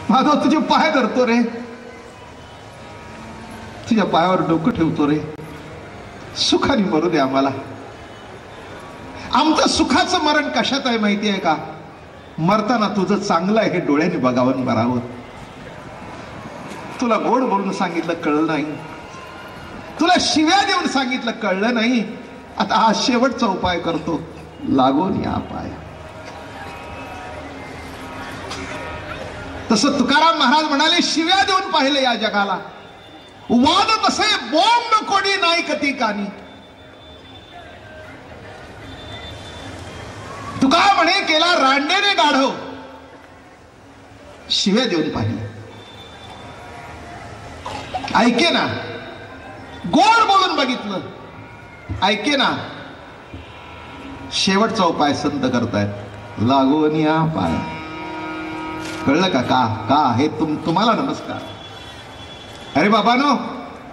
माधव तुझे पाय धरतो रे, तुझ्या पायावर डोकं ठेवतो रे, सुखाने मरू दे आम्हाला. आमचं सुखाचं मरण कशात आहे माहिती आहे का? मरताना तुझं चांगलं आहे हे डोळ्याने बघावं मरावं. तुला गोड बोलून सांगितलं कळलं नाही, तुला शिव्या देऊन सांगितलं कळलं नाही. आता हा शेवटचा उपाय करतो, लागून या पाय. तसं तुकाराम महाराज म्हणाले, शिव्या देऊन पाहिलं या जगाला, वाद तसे बोंब कोणी नाही कधी कानी. तुका म्हणे केला रांडेने गाढव, शिव्या देऊन पाहिलं. ऐके ना, गोड बोलून बघितलं, ऐके ना. शेवटचा उपाय संत करतायत, लागून या पाय. कळलं का? का हे तुम्हाला नमस्कार. अरे बाबानो,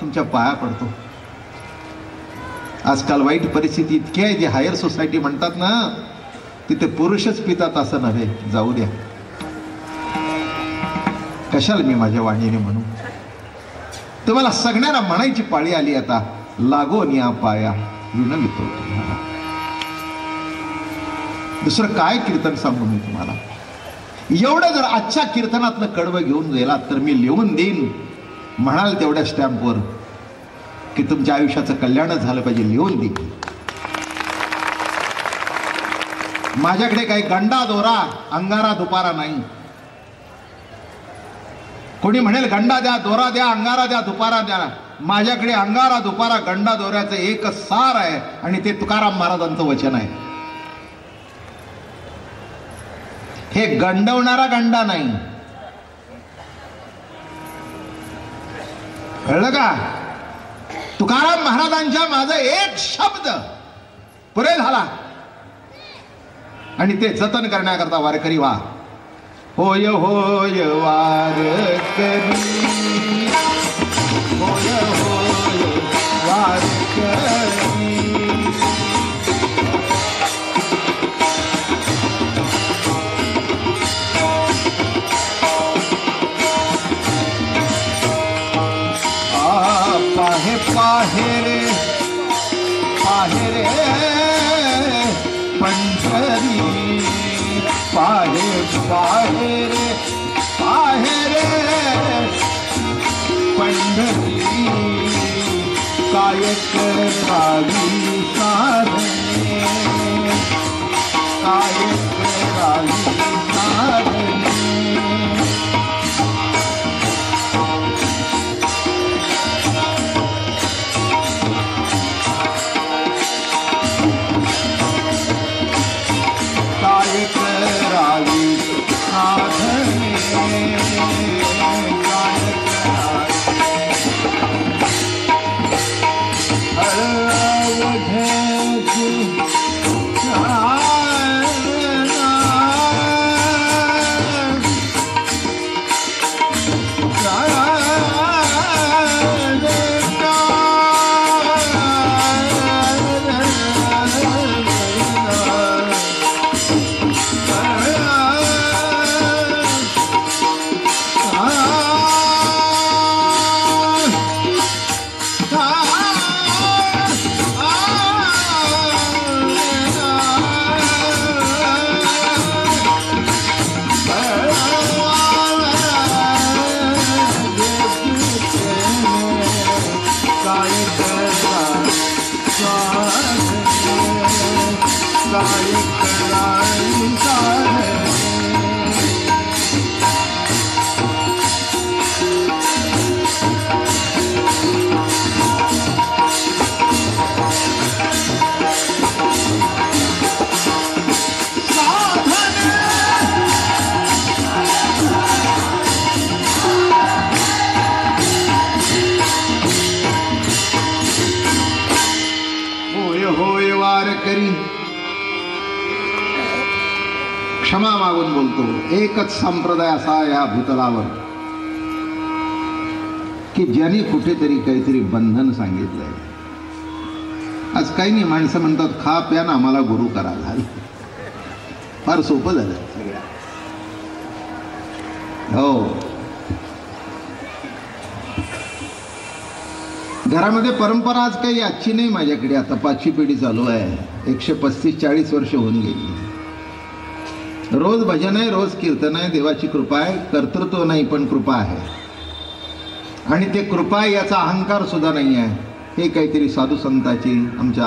तुमच्या पाया पडतो. आजकाल वाईट परिस्थिती इतकी आहे, जी हायर सोसायटी म्हणतात ना, तिथे पुरुषच पितात असं नव्हे. जाऊ द्या, कशाला मी माझ्या वाणीने म्हणू. तुम्हाला सगळ्यांना म्हणायची पाळी आली आता, लागून या पाया विनवितो तुम्हाला. दुसरं काय कीर्तन सांगू मी तुम्हाला? एवढं जर आजच्या कीर्तनातलं कडवं घेऊन गेला तर मी लिहून देईन, म्हणाल तेवढ्या स्टॅम्पवर की तुमच्या आयुष्याचं कल्याणच झालं पाहिजे, लिहून देईन. माझ्याकडे काही गंडा दोरा अंगारा दुपारा नाही. कोणी म्हणेल गंडा द्या, दोरा द्या, अंगारा द्या, दुपारा द्या. माझ्याकडे अंगारा दुपारा गंडा दोऱ्याचं एक सार आहे, आणि ते तुकाराम महाराजांचं वचन आहे. हे गंडवणारा गंडा नाही, कळलं का? तुकाराम महाराजांच्या माझं एक शब्द पुरे झाला, आणि ते जतन करण्याकरता वारकरी वा. होय होय वारकरी, होय होय वारकरी. पाहे पाहे रे, पाहे रे पंढरी, पाहे पाहे रे, पाहे रे पंढरी. काय करावी साधने, काय करावी साधने. क्षमा मागून बोलतो. एकच संप्रदाय असा या भूतलावर की ज्याने कुठेतरी काहीतरी बंधन सांगितलंय. आज काही नाही, माणसं म्हणतात खा प्या ना आम्हाला गुरु करा. झालं, फार सोपं झालं सगळ्या. हो, घरामध्ये परंपरा आज काही आजची नाही माझ्याकडे. आता 5वी पिढी चालू आहे. 135-40 वर्ष होऊन गेली. रोज भजन आहे, रोज कीर्तन आहे. देवाची कृपा आहे. कर्तृत्व नाही पण कृपा आहे. आणि ते कृपा याचा अहंकार सुद्धा नाही आहे. हे काहीतरी साधू संताची, आमच्या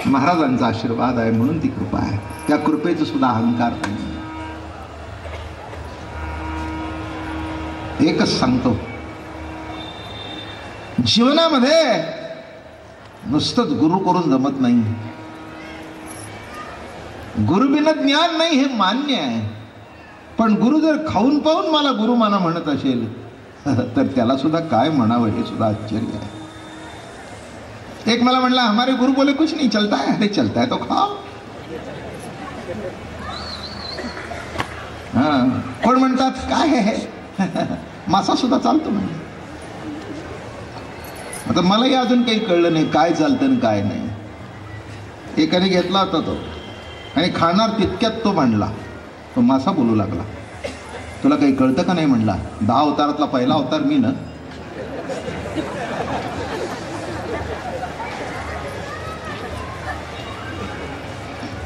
महाराजांचा आशीर्वाद आहे म्हणून ती कृपा आहे. त्या कृपेचा सुद्धा अहंकार नाही. एकच सांगतो, जीवनामध्ये नुसतंच गुरु करून जमत नाही. गुरुबिना ज्ञान नाही हे मान्य आहे. पण गुरु जर खाऊन पाहून मला गुरु माना म्हणत असेल तर त्याला सुद्धा काय म्हणावं हे सुद्धा आश्चर्य आहे. एक मला म्हणला, हमारे गुरु बोले कुछ नहीं चलता है. अरे चलता है तो खाओ. कोण म्हणतात काय आहे मासा सुद्धा चालतो म्हणजे. आता मलाही अजून काही कळलं नाही काय चालतं आणि काय नाही. एकाने घेतला होता तो आणि खाणार तितक्यात तो म्हणला, तो मासा बोलू लागला, तुला काही कळतं का नाही म्हणला. 10 अवतारातला पहिला अवतार मी ना.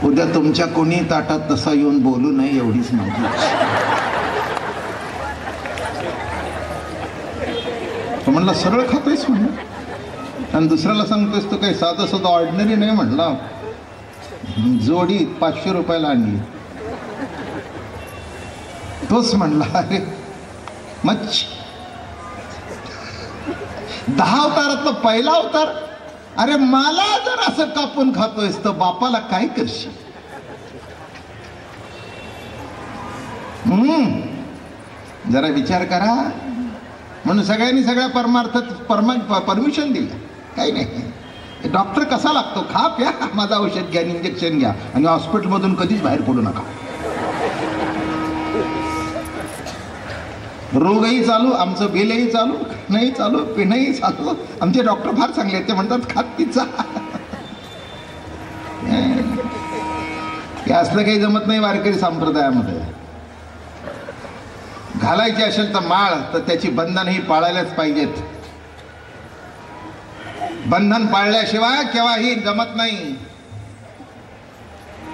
उद्या तुमच्या कोणी ताटात तसा येऊन बोलू नये एवढीच माझी. तो म्हणला सरळ खातोयस म्हणलं. आणि दुसऱ्याला सांगतोयस तो काही साधं सुद्धा ऑर्डिनरी नाही म्हणला. जोडी 500 रुपयाला आणली. तोच म्हणला अरे मच्छ 10 अवतारातला पहिला अवतार. अरे मला जर असं कापून खातोयस तर बापाला काय करशील. जरा विचार करा. म्हणून सगळ्यांनी सगळ्या परमार्थात परमिशन दिलं. काही नाही. डॉक्टर कसा लागतो, खा प्या, माझं औषध घ्या, इंजेक्शन घ्या आणि हॉस्पिटलमधून कधीच बाहेर पडू नका. रोगही चालू, आमचं बिलही चालू, नाही चालू, पिणंही चालू. आमचे डॉक्टर फार चांगले आहेत. ते म्हणतात खात पिझ्झा. हे असलं काही जमत नाही वारकरी संप्रदायामध्ये. घालायची असेल तर माळ तर त्याची बंधनही पाळायलाच पाहिजेत. बंधन पाळल्याशिवाय केव्हाही जमत नाही.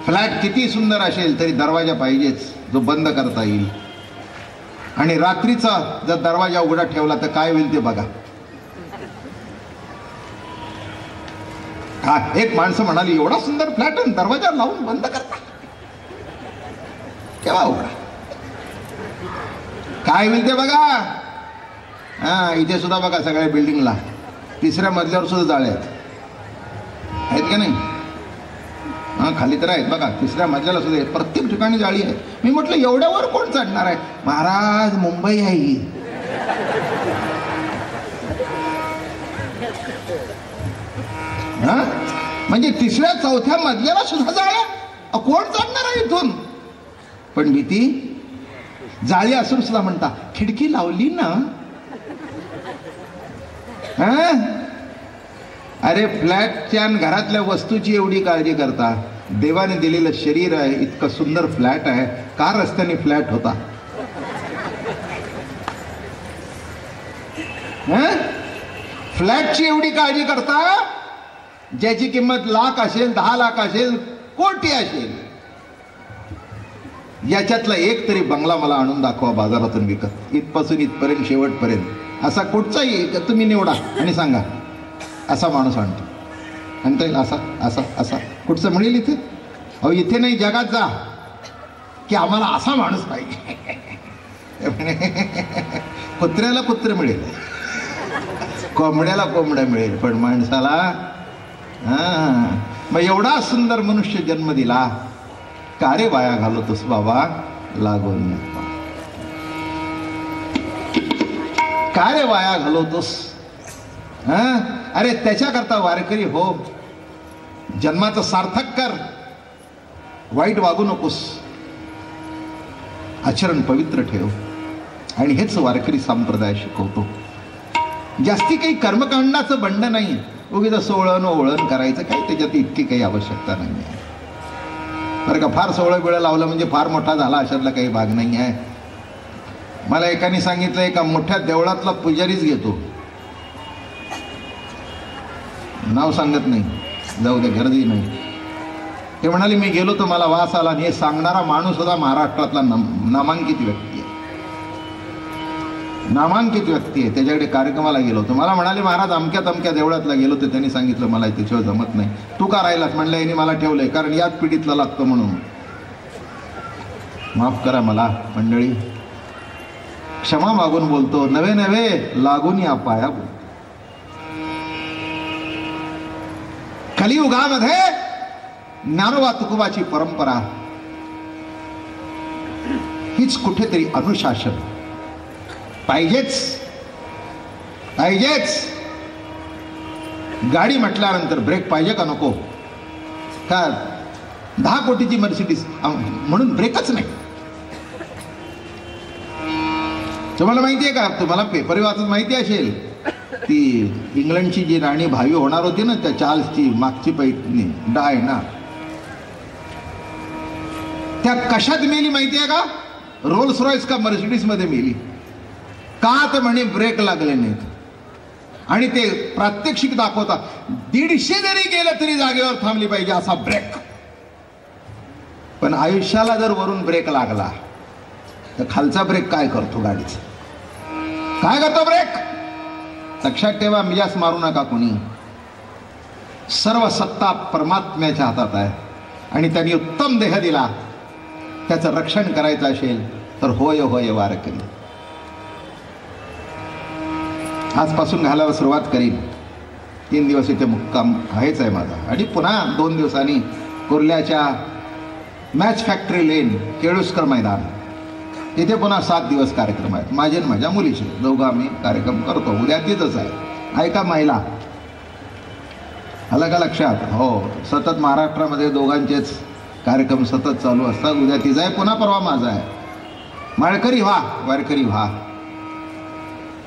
फ्लॅट किती सुंदर असेल तरी दरवाजा पाहिजेच जो बंद करता येईल. आणि रात्रीचा जर दरवाजा उघडा ठेवला तर काय होईल ते बघा. एक माणसं म्हणाली, एवढा सुंदर फ्लॅट दरवाजा लावून बंद करता केव्हा उघडा, काय होईल ते बघा. इथे सुद्धा बघा सगळ्या बिल्डिंगला 3ऱ्या मजल्यावर सुद्धा जाळे आहेत का नाही. खाली तर आहेत बघा, 3ऱ्या मजल्याला सुद्धा आहेत. प्रत्येक ठिकाणी जाळी आहे. मी म्हटलं एवढ्यावर कोण चढणार आहे. महाराज मुंबई आहे ही. म्हणजे 3ऱ्या 4थ्या मजल्याला सुद्धा जाळ्या. कोण चढणार आहे इथून. पण भीती जाळी असून सुद्धा म्हणता खिडकी लावली ना. अरे फ्लॅटच्या घरातल्या वस्तूची एवढी काळजी करता. देवाने दिलेलं शरीर आहे, इतकं सुंदर फ्लॅट आहे. का रस्त्याने फ्लॅट होता. फ्लॅटची एवढी काळजी करता ज्याची किंमत लाख असेल, 10 लाख असेल, कोटी असेल. याच्यातला एक तरी बंगला मला आणून दाखवा बाजारातून विकत, इथपासून इथपर्यंत शेवटपर्यंत. असा कुठचाही तुम्ही निवडा आणि सांगा. असा माणूस आणतो. आणता येईल असा असा असा कुठचं मिळेल इथे. अहो इथे नाही, जगात जा की आम्हाला असा माणूस पाहिजे. कुत्र्याला कुत्र मिळेल, कोंबड्याला कोंबड्या मिळेल, पण माणसाला मग एवढा सुंदर मनुष्य जन्म दिला, का रे वाया घालवतोस बाबा. लागून का रे वाया घालवतोस. अरे त्याच्याकरता वारकरी हो, जन्माचं सार्थक कर. वाईट वागू नकोस, आचरण पवित्र ठेव. आणि हेच वारकरी संप्रदाय शिकवतो. जास्ती काही कर्मकांडाचं बंड नाही. उगीच सोळण ओळण करायचं काही त्याच्यात इतकी काही आवश्यकता नाही आहे बरं का. फार सोहळं बिळं लावलं म्हणजे फार मोठा झाला अशातला काही भाग नाही आहे. मला एकाने सांगितलं एका मोठ्या देवळातला पुजारीच घेतो, नाव सांगत नाही, जाऊ दे गर्दी नाही. ते म्हणाले मी गेलो तर मला वास आला. आणि हे सांगणारा माणूस होता महाराष्ट्रातला नामांकित व्यक्ती आहे, नामांकित व्यक्ती आहे. त्याच्याकडे कार्यक्रमाला गेलो तर मला म्हणाले महाराज अमक्या तमक्या देवळातला गेलो तर त्यांनी सांगितलं मला त्याच्यावर जमत नाही, तू का राहिलास. म्हणलं यांनी मला ठेवलंय कारण याच पिढीतला लागतं म्हणून. माफ करा मला मंडळी, क्षमा मागून बोलतो, नवे नवे लागून या पाया. कलियुगामध्ये ज्ञानोबा तुकोबाची परंपरा हीच कुठेतरी अनुशासन पाहिजेच पाहिजेच. गाडी म्हटल्यानंतर ब्रेक पाहिजे का नको? का 10 कोटीची मर्सिडीज म्हणून ब्रेकच नाही? तुम्हाला माहिती आहे का, तुम्हाला पेपर वाचून माहिती असेल, ती इंग्लंडची जी राणी भावी होणार होती ना, त्या चार्ल्सची मागची पैठणी डायना, त्या कशात मेली माहिती आहे का? रोल्स रॉयस का मर्सिडीज मध्ये मेली. का तर म्हणे ब्रेक लागले नाहीत. आणि ते प्रात्यक्षिक दाखवतात, 150 जरी गेलं तरी जागेवर थांबली पाहिजे असा ब्रेक. पण आयुष्याला जर वरून ब्रेक लागला तर खालचा ब्रेक काय करतो? गाडीचा काय करतो ब्रेक? लक्षात ठेवा, मिजास मारू नका कोणी. सर्व सत्ता परमात्म्याच्या हातात आहे आणि त्यांनी उत्तम देह दिला. त्याचं रक्षण करायचं असेल तर होय होय वारकरी. आजपासून घालायला सुरुवात करीन. 3 दिवस इथे मुक्काम आहेच आहे माझा. आणि पुन्हा 2 दिवसांनी कुर्ल्याच्या मॅच फॅक्टरी लेन केळुस्कर मैदान तिथे पुन्हा 7 दिवस कार्यक्रम आहेत. माझे आणि माझ्या मुलीचे दोघं आम्ही कार्यक्रम करतो. उद्या तिथंच आहे. ऐका महिला, आलं का लक्षात? हो, सतत महाराष्ट्रामध्ये दोघांचेच कार्यक्रम सतत चालू असतात. उद्या तिचा आहे, पुन्हा परवा माझा आहे. माळकरी व्हा, वारकरी व्हा.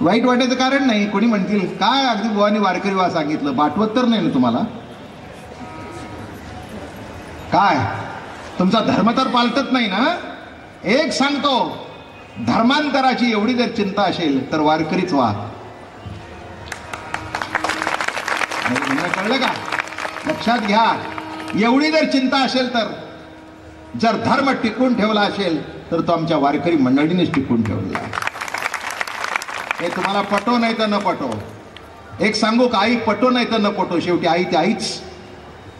वाईट वाटायचं कारण नाही. कोणी म्हणतील काय अगदी बुवानी वारकरी व्हा सांगितलं, पाठवत तर नाही ना तुम्हाला? काय तुमचा धर्म तर पालटत नाही ना? एक सांगतो, धर्मांतराची एवढी जर चिंता असेल तर वारकरीच व्हा. कळलं का? लक्षात घ्या, एवढी जर चिंता असेल तर, जर धर्म टिकून ठेवला असेल तर तो आमच्या वारकरी मंडळीनेच टिकून ठेवला. हे तुम्हाला पटो नाही तर न पटो. एक सांगू का, आई पटो नाही तर न पटो, शेवटी आई ती आईच,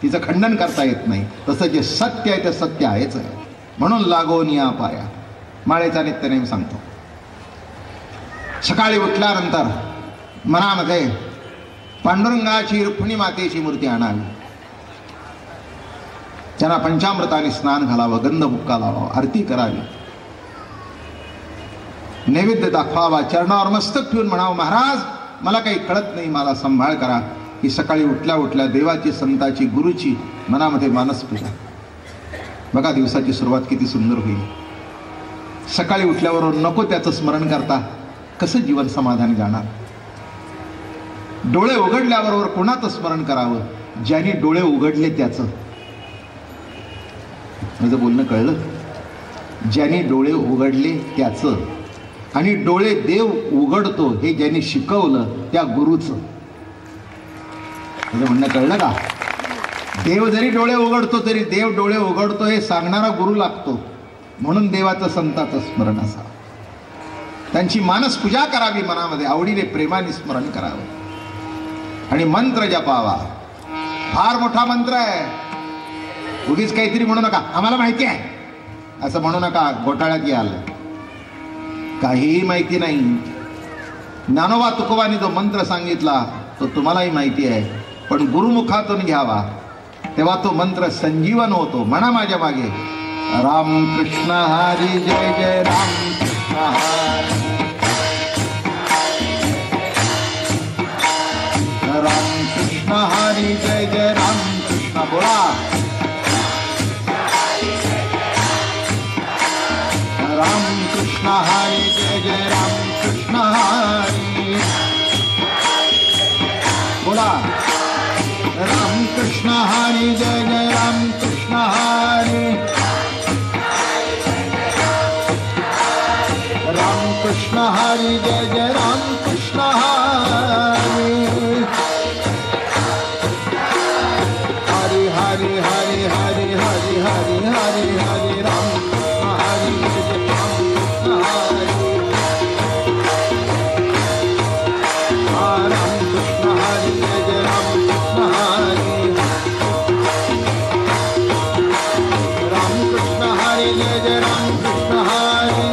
तिचं खंडन करता येत नाही. तसं जे सत्य आहे ते सत्य आहेच आहे. म्हणून लागून या पाया. माळेचा नित्यनेम सांगतो, सकाळी उठल्यानंतर मनामध्ये पांडुरंगाची रुक्मिणी मातेची मूर्ती आणावी, त्यांना पंचामृताने स्नान घालावं, गंधमुक्का लावावं, आरती करावी, नैवेद्य दाखवावा, चरणावर मस्तक ठेवून म्हणावं महाराज मला काही कळत नाही, मला सांभाळ करा. ही सकाळी उठल्या उठल्या देवाची, संताची, गुरुची मनामध्ये मानस पूजा. बघा दिवसाची सुरुवात किती सुंदर होईल. सकाळी उठल्यावर नको त्याचं स्मरण करता कसं जीवन समाधानी जाणार? डोळे उघडल्याबरोबर कोणाचं स्मरण करावं? ज्याने डोळे उघडले त्याचं. माझं बोलणं कळलं? ज्याने डोळे उघडले त्याचं. आणि डोळे देव उघडतो हे ज्याने शिकवलं त्या गुरुचं. माझं म्हणणं कळलं का? देव जरी डोळे उघडतो तरी देव डोळे उघडतो हे सांगणारा गुरु लागतो. म्हणून देवाचं, संताचं स्मरण असावं, त्यांची मानस पूजा करावी, मनामध्ये आवडीने प्रेमाने स्मरण करावं आणि मंत्र जपावा. फार मोठा मंत्र आहे. उगीच काहीतरी म्हणू नका, आम्हाला माहिती आहे असं म्हणू नका, घोटाळ्यात याल. काहीही माहिती नाही. ज्ञानोबा तुकोबांनी जो मंत्र सांगितला तो तुम्हालाही माहिती आहे, पण गुरुमुखातून घ्यावा तेव्हा तो मंत्र संजीवन होतो. म्हणा माझ्या मागे, राम कृष्ण हरी जय जय राम कृष्ण हरी, राम कृष्ण हरी जय जय राम कृष्ण. बोला, राम कृष्ण हरी जय जय राम कृष्ण हरी. बोला, राम कृष्ण हरी जय जय राम कृष्ण हरी. राम कृष्ण हरी जय जय राम कृष्ण हरी हरी हरी हरी हरी हरी हरी हरी हरी राम कृष्ण हरी जय जय राम कृष्ण हरी राम कृष्ण हरी जय जय राम कृष्ण हरी राम कृष्ण हरी जय जय राम कृष्ण हरी राम कृष्ण हरी जय जय राम कृष्ण हरी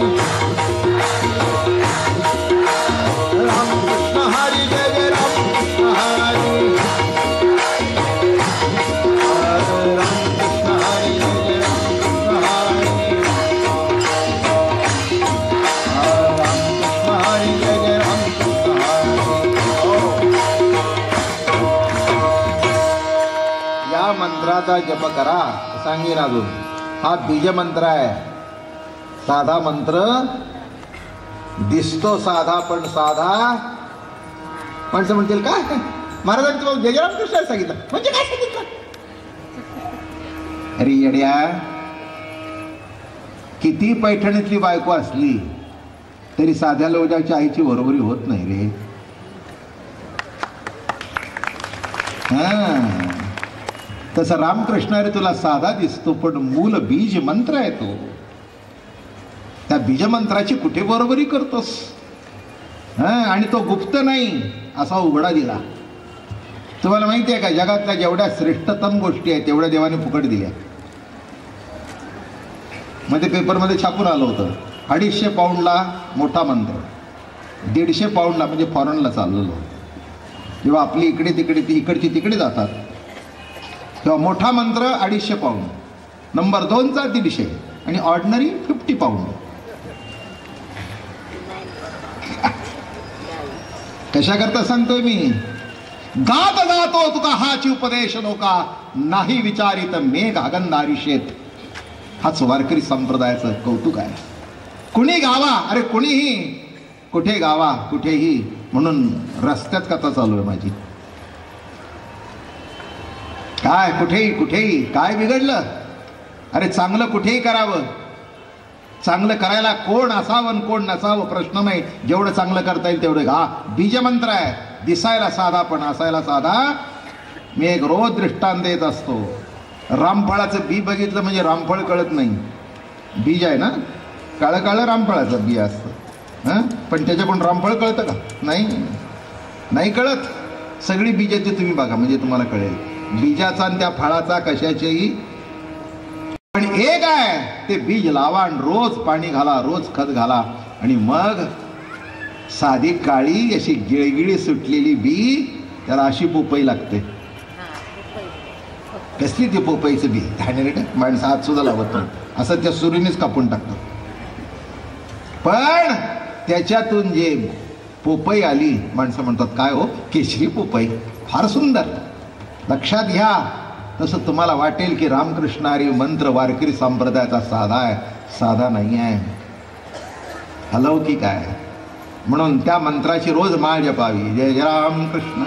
राम कृष्ण हरी जय जय राम कृष्ण हरी राम कृष्ण हरी जय जय राम कृष्ण हरी। या मंत्राचा जप करा सांगेन अजून. हा बीज मंत्र आहे, साधा मंत्र दिसतो साधा पण साधा. माणसं म्हणतील काय महाराजांनी तुला जय राम कृष्ण सांगितलं म्हणजे काय सांगितलं. अरे येड्या, किती पैठणीतली बायको असली तरी साध्या लोजाच्या आईची बरोबरी होत नाही रे. हा तसं रामकृष्ण रे तुला साधा दिसतो पण मूल बीज मंत्र आहे तो. त्या बीज मंत्राची कुठे बरोबरी करतोस. आणि तो गुप्त नाही असा उघडा दिला. तुम्हाला माहिती आहे का जगातल्या जेवढ्या श्रेष्ठतम गोष्टी आहेत तेवढ्या देवाने फुकट दिल्या. मध्ये पेपरमध्ये छापून आलं होतं 250 पाऊंडला मोठा मंत्र, 150 पाऊंडला म्हणजे फॉरेनला चाललेलो. जेव्हा आपली इकडे तिकडे ती इकडची तिकडे जातात तेव्हा मोठा मंत्र 250 पाऊंड, नंबर 2चा 150 आणि ऑर्डिनरी 50 पाऊंड. कशा करता सांगतोय मी. गात गातो तुका हाची उपदेश लोका नाही विचारित मेघ आगंधारी शेत. हाच वारकरी संप्रदायाचं कौतुक आहे. कुणी गावा, अरे कुणीही कुठे गावा कुठेही, म्हणून रस्त्यात कथा चालू आहे माझी. काय कुठेही कुठेही काय बिघडलं. अरे चांगलं कुठेही करावं. चांगलं करायला कोण असावं कोण नसावं प्रश्न नाही. जेवढं चांगलं करता येईल तेवढं. हा बीजमंत्र आहे, दिसायला साधा पण असायला साधा. मी एक रोज दृष्टांत देत असतो. रामफळाचं बी बघितलं म्हणजे रामफळ कळत नाही. बीज आहे ना, काळं काळं रामफळाचं बी असतं. पण त्याच्याकडून रामफळ कळतं का. नाही कळत. सगळी बीजाची तुम्ही बघा म्हणजे तुम्हाला कळेल. बीजाचा आणि त्या फळाचा कशाचेही. पण एक आहे ते बीज लावा आणि रोज पाणी घाला, रोज खत घाला आणि मग साधी काळी अशी गिळगिळी सुटलेली बी त्याला अशी पोपई लागते. कसली ती पोपईचं बी घाणेरड माणसं हात सुद्धा लावत नाही, असं त्या सुरीनेच कापून टाकतात. पण त्याच्यातून जे पोपई आली माणसं म्हणतात काय हो केशरी पोपई, फार सुंदर. लक्षात घ्या. तसं तुम्हाला वाटेल की रामकृष्ण हरी मंत्र वारकरी संप्रदायाचा साधा आहे, साधा नाही आहे, अलौकिक आहे. म्हणून त्या मंत्राची रोज माळ जपावी. जय जय राम कृष्ण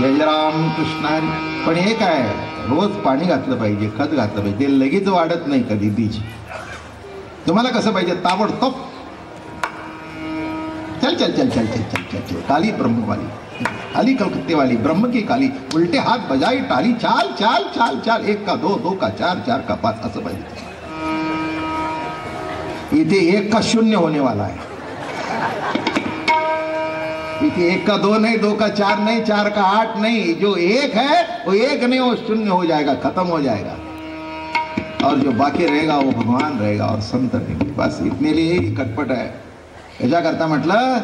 जय जय राम कृष्ण हरी. पण हे काय, रोज पाणी घातलं पाहिजे, खत घातलं पाहिजे. ते लगेच वाढत नाही कधी बीज. तुम्हाला कसं पाहिजे ताबडतोब. चल चल चल चल चल चल चल चल काली ब्रह्मवाली, काली कलकत्ते वाली, ब्रह्म की काली, उलटे हाथ बजाई टाली, चाल चाल चाल चाल, 1 का 2, 2 का 4, 4 का 5 असं पाहिजे. इथे 1 का 0 होने वाला है. इथे 1 का 2 नहीं, 2 का 4 नहीं, 4 का 8 नहीं. जो 1 है वो 1 नहीं, वो 0 हो जाएगा, खत्म हो जाएगा. और जो बाकी रहेगा वो भगवान रहेगा और संत रहेंगे. बस इतने लिए ही खटपट है. याच्या करता म्हटलं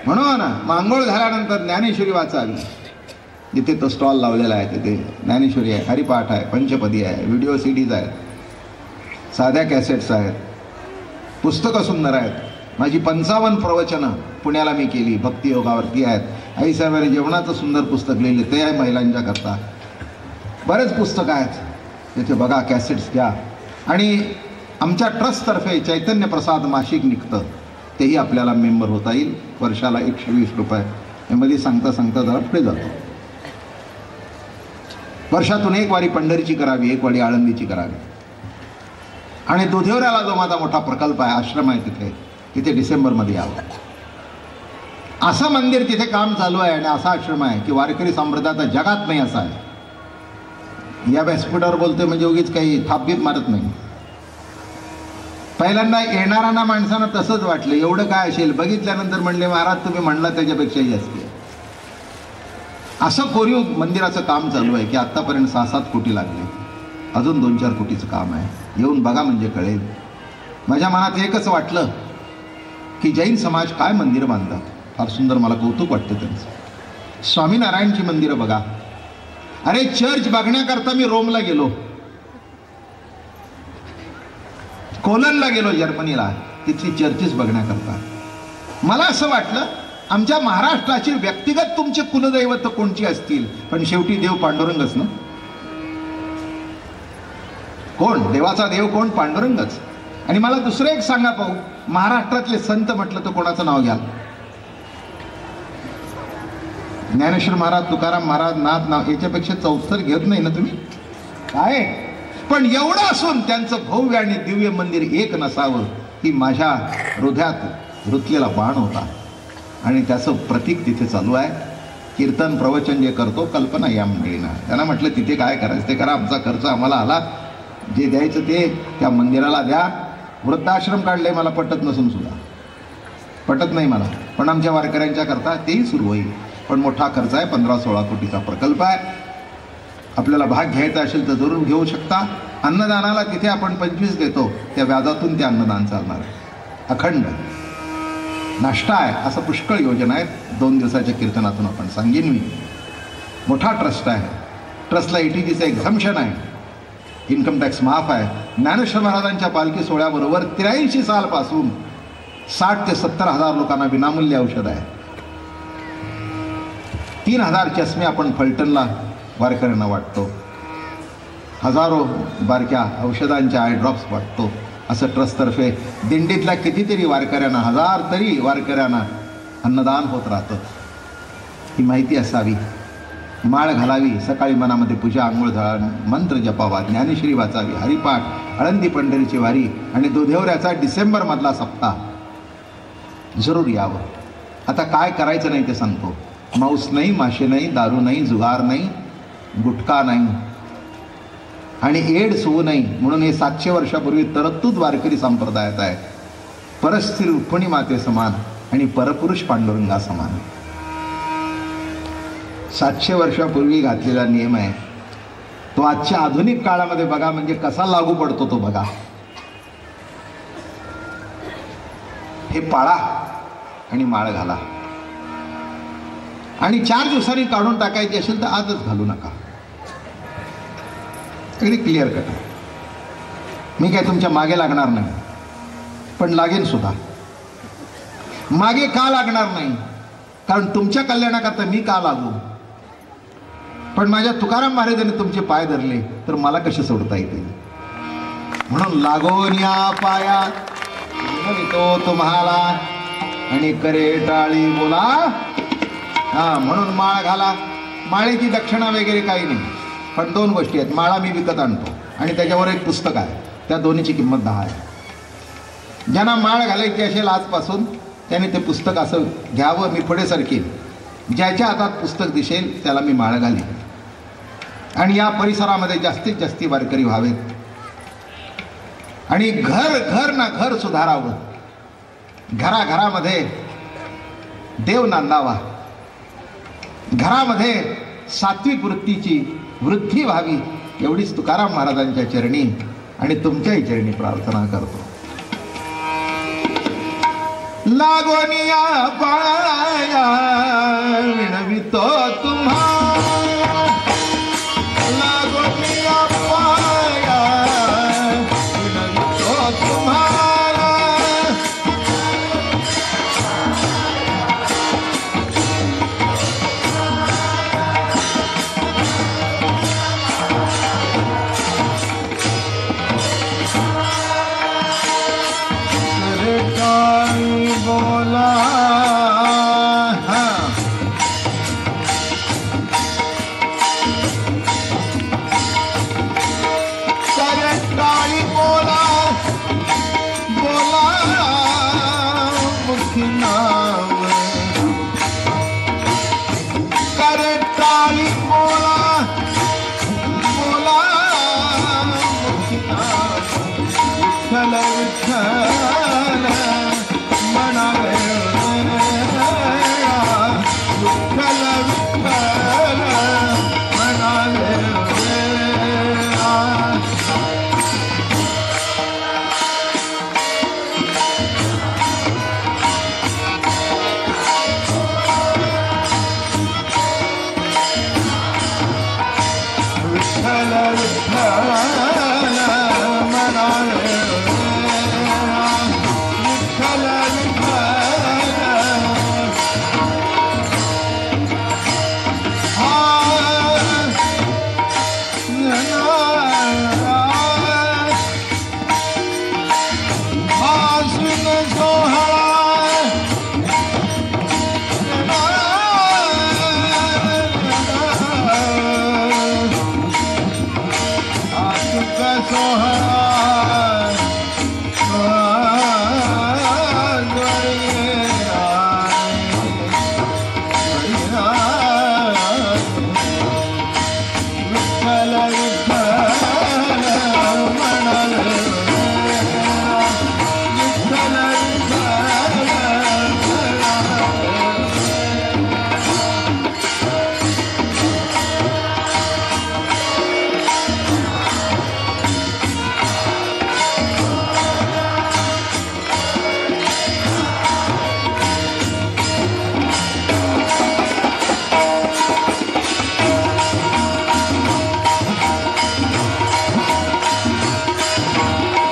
म्हणून मांगोळ झाल्यानंतर ज्ञानेश्वरी वाचावी. जिथे तो स्टॉल लावलेला आहे तिथे ज्ञानेश्वरी आहे, हरिपाठ आहे, पंचपदी आहे, व्हिडिओ CDज आहेत, साध्या कॅसेट्स आहेत, पुस्तकं सुंदर आहेत. माझी 55 प्रवचनं पुण्याला मी केली भक्तियोगावरती आहेत. आईसाहेबांनी जेवणाचं सुंदर पुस्तक लिहिलं ते आहे महिलांच्या करता. बरेच पुस्तकं आहेत तिथे बघा, कॅसेट्स घ्या. आणि आमच्या ट्रस्टतर्फे चैतन्य प्रसाद मासिक निघतं, तेही आपल्याला मेंबर होता येईल. वर्षाला 120 रुपये. यामध्ये सांगता सांगता जरा पुढे जातो. वर्षातून 1 वारी पंढरीची करावी, 1 वारी आळंदीची करावी. आणि दुधेवऱ्याला जो माझा मोठा प्रकल्प आहे, आश्रम आहे तिथे, तिथे डिसेंबरमध्ये यावं. असं मंदिर तिथे काम चालू आहे आणि असा आश्रम आहे की वारकरी संप्रदायाचा जगात नाही असा आहे. या व्यासपीठावर बोलतोय म्हणजे उगीच काही थापबीत मारत नाही. पहिल्यांदा येणाऱ्यांना माणसांना तसंच वाटलं, एवढं काय असेल. बघितल्यानंतर म्हणले महाराज तुम्ही म्हणला त्याच्यापेक्षाही जास्त आहे. असं कोरीव मंदिराचं काम चालू आहे की आत्तापर्यंत 6-7 कोटी लागले, अजून 2-4 कोटीचं काम आहे. येऊन बघा म्हणजे कळेल. माझ्या मनात एकच वाटलं की जैन समाज काय मंदिरं बांधतात, फार सुंदर. मला कौतुक वाटतं त्यांचं. स्वामीनारायणची मंदिरं बघा. अरे चर्च बघण्याकरता मी रोमला गेलो, कोलनला गेलो, जर्मनीला, तिथली चर्चेस बघण्याकरता. मला असं वाटलं आमच्या महाराष्ट्राची व्यक्तिगत तुमचे कुलदैवत कोणची असतील, पण शेवटी देव पांडुरंगच ना. कोण देवाचा देव, कोण पांडुरंगच. आणि मला दुसरं एक सांगा पाहू, महाराष्ट्रातले संत म्हटलं तर कोणाचं नाव घ्याल? ज्ञानेश्वर महाराज, तुकाराम महाराज, नाथ नाव, याच्यापेक्षा चौथर घेत नाही ना तुम्ही काय. पण एवढं असून त्यांचं भव्य आणि दिव्य मंदिर एक नसावं ही माझ्या हृदयात रुतलेला बाण होता. आणि त्याचं प्रतीक तिथे चालू आहे. कीर्तन प्रवचन जे करतो कल्पना या मंडळींना, त्यांना म्हटलं तिथे काय करायचं ते करा, आमचा खर्च आम्हाला आला, जे द्यायचं ते त्या मंदिराला द्या. वृद्धाश्रम काढले, मला पटत नसून सुद्धा पटत नाही मला, पण आमच्या वारकऱ्यांच्या करता तेही सुरू होईल. पण मोठा खर्च आहे, 15-16 कोटीचा प्रकल्प आहे. आपल्याला भाग घ्यायचा असेल तर जरूर घेऊ शकता. अन्नदानाला तिथे आपण 25 देतो, त्या व्याजातून ते अन्नदान चालणार आहे. अखंड नाश्ता आहे, असं पुष्कळ योजना आहेत. 2 दिवसाच्या कीर्तनातून आपण सांगेन मी. मोठा ट्रस्ट आहे. ट्रस्टला ETGचं एक्झम्पशन आहे, इन्कम टॅक्स माफ आहे. ज्ञानेश्वर महाराजांच्या पालखी सोहळ्याबरोबर 83 सालपासून 60 ते 70 हजार लोकांना विनामूल्य औषध आहे. 3000 चष्मे आपण फलटणला वारकऱ्यांना वाटतो. हजारो बारक्या औषधांच्या आय ड्रॉप्स वाटतो. असं ट्रस्टतर्फे दिंडीतल्या कितीतरी वारकऱ्यांना, 1000 तरी वारकऱ्यांना अन्नदान होत राहतं. ही माहिती असावी. माळ घालावी, सकाळी मनामध्ये पूजा, आंघोळ झाला, मंत्र जपावा, ज्ञानेश्वरी वाचावी, हरिपाठ, आळंदी पंढरीची वारी आणि दुधेवऱ्याचा डिसेंबरमधला सप्ताह जरूर यावं. आता काय करायचं नाही ते सांगतो. मांस नाही, मासे नाही, दारू नाही, जुगार नाही, गुटखा नाही आणि एड सुवू नाही. म्हणून हे 700 वर्षापूर्वी तरतूद वारकरी संप्रदायात आहे. परस्त्री रुक्मिणी माते समान आणि परपुरुष पांडुरंगा समान. 700 वर्षापूर्वी घातलेला नियम आहे तो आजच्या आधुनिक काळामध्ये बघा म्हणजे कसा लागू पडतो तो बघा. हे पाळा आणि माळ घाला. आणि 4 दिवसांनी काढून टाकायची असेल तर आजच घालू नका. अगदी क्लिअर कट. मी काय तुमच्या मागे लागणार नाही, पण लागेन सुद्धा. मागे का लागणार नाही? कारण तुमच्या कल्याणाकरता मी का लागू. पण माझ्या तुकाराम महाराजांनी तुमचे पाय धरले तर मला कसे सोडता येतील. म्हणून लागोन या पायात विनवितो तुम्हाला आणि करे टाळी बोला. म्हणून माळ घाला. माळेची दक्षिणा वगैरे काही नाही, पण 2 गोष्टी आहेत. माळा मी विकत आणतो आणि त्याच्यावर एक पुस्तक आहे, त्या दोन्हीची किंमत 10 आहे. ज्यांना माळ घालायची असेल आजपासून त्याने ते पुस्तक असं घ्यावं. मी पुढे सरकेन. ज्याच्या हातात पुस्तक दिसेल त्याला मी माळ घालीन. आणि या परिसरामध्ये जास्तीत जास्त वारकरी व्हावेत आणि घर ना घर सुधारावं. घराघरामध्ये देव नांदावा. घरामध्ये सात्विक वृत्तीची वृद्धी व्हावी, एवढीच तुकाराम महाराजांच्या चरणी आणि तुमच्याही चरणी प्रार्थना करतो. लागोनिया पाया विनवितो तुम्हाला. लागोनिया पाया विनवितो तुम्हाला. बोला सरकारी बोला बोला मुखी नाव करे टाळी बोला बोला मुखी नाव विठ्ठल विठ्ठल म्हणावे विठ्ठल विठ्ठल म्हणावे विठ्ठल विठ्ठल म्हणावे विठ्ठल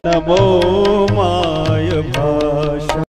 नमो